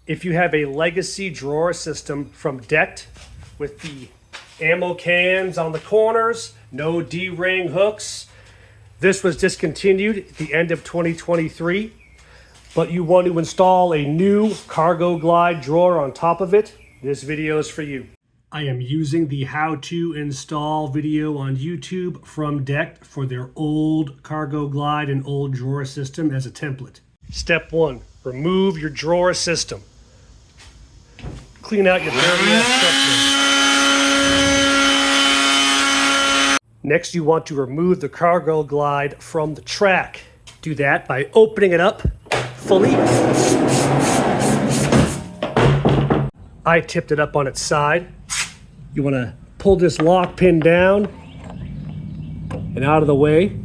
If you have a legacy drawer system from Decked with the ammo cans on the corners, no D-ring hooks, this was discontinued at the end of 2023, but you want to install a new Cargoglide drawer on top of it, this video is for you. I am using the how to install video on YouTube from Decked for their old Cargoglide and old drawer system as a template. Step 1, remove your drawer system. Clean out your dirty ass truck. Next, you want to remove the Cargoglide from the track. Do that by opening it up fully. I tipped it up on its side. You want to pull this lock pin down and out of the way.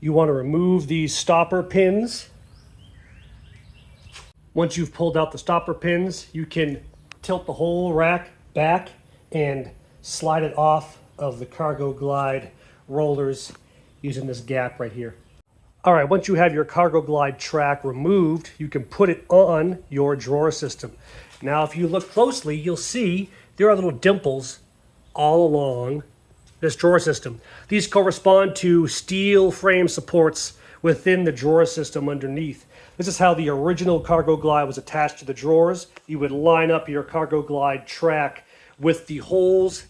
You want to remove these stopper pins. Once you've pulled out the stopper pins, you can tilt the whole rack back and slide it off of the Cargoglide rollers using this gap right here. All right, once you have your Cargoglide track removed, you can put it on your drawer system. Now, if you look closely, you'll see there are little dimples all along this drawer system. These correspond to steel frame supports within the drawer system underneath. This is how the original Cargoglide was attached to the drawers. You would line up your Cargoglide track with the holes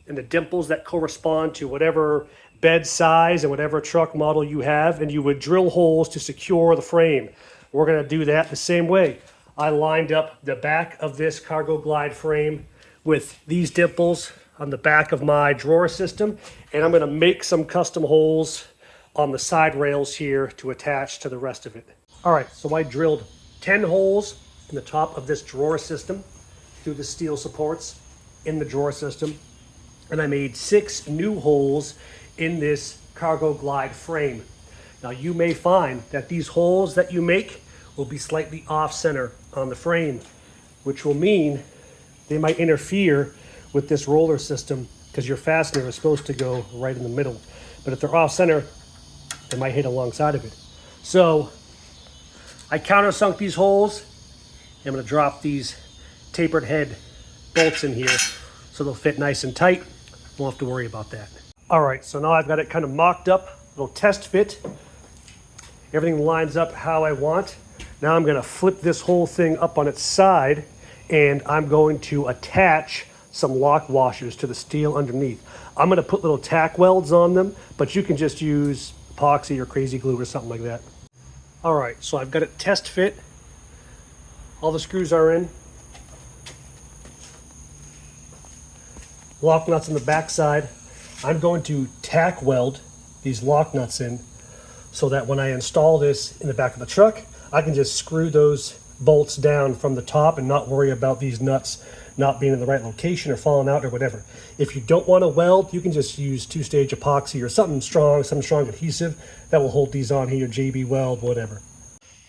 and the dimples that correspond to whatever bed size and whatever truck model you have, and you would drill holes to secure the frame. We're gonna do that the same way. I lined up the back of this Cargoglide frame with these dimples on the back of my drawer system, and I'm gonna make some custom holes on the side rails here to attach to the rest of it. All right, so I drilled 10 holes in the top of this drawer system through the steel supports in the drawer system, and I made 6 new holes in this Cargoglide frame. Now you may find that these holes that you make will be slightly off center on the frame, which will mean they might interfere with this roller system because your fastener is supposed to go right in the middle. But if they're off center, they might hit alongside of it. So I countersunk these holes. I'm gonna drop these tapered head bolts in here so they'll fit nice and tight. Won't have to worry about that. All right, so now I've got it kind of mocked up, little test fit. Everything lines up how I want. Now I'm gonna flip this whole thing up on its side, and I'm going to attach some lock washers to the steel underneath. I'm gonna put little tack welds on them, but you can just use epoxy or crazy glue or something like that. All right, so I've got it test fit. All the screws are in. Lock nuts on the back side. I'm going to tack weld these lock nuts in so that when I install this in the back of the truck, I can just screw those bolts down from the top and not worry about these nuts not being in the right location or falling out or whatever. If you don't want to weld, you can just use 2-stage epoxy or something strong adhesive that will hold these on here, JB Weld, whatever.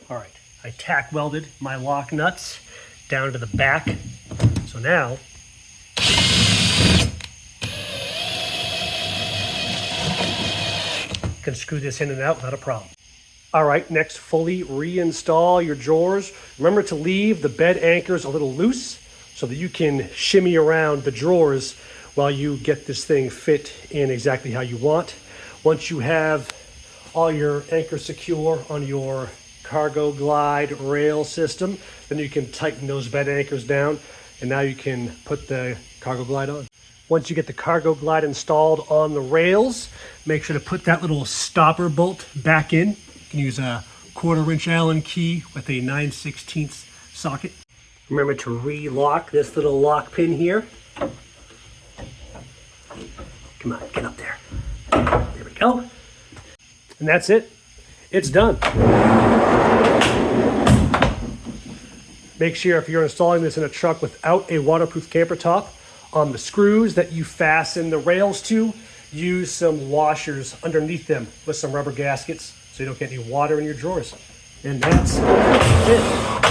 All right, I tack welded my lock nuts down to the back. So now, you can screw this in and out without a problem. All right, next, fully reinstall your drawers. Remember to leave the bed anchors a little loose so that you can shimmy around the drawers while you get this thing fit in exactly how you want. Once you have all your anchors secure on your Cargoglide rail system, then you can tighten those bed anchors down, and now you can put the Cargoglide on. Once you get the Cargoglide installed on the rails, make sure to put that little stopper bolt back in. You can use a 1/4-inch Allen key with a 9/16 socket. Remember to re-lock this little lock pin here. Come on, get up there. There we go. And that's it. It's done. Make sure if you're installing this in a truck without a waterproof camper top, on the screws that you fasten the rails to, use some washers underneath them with some rubber gaskets so you don't get any water in your drawers. And that's it.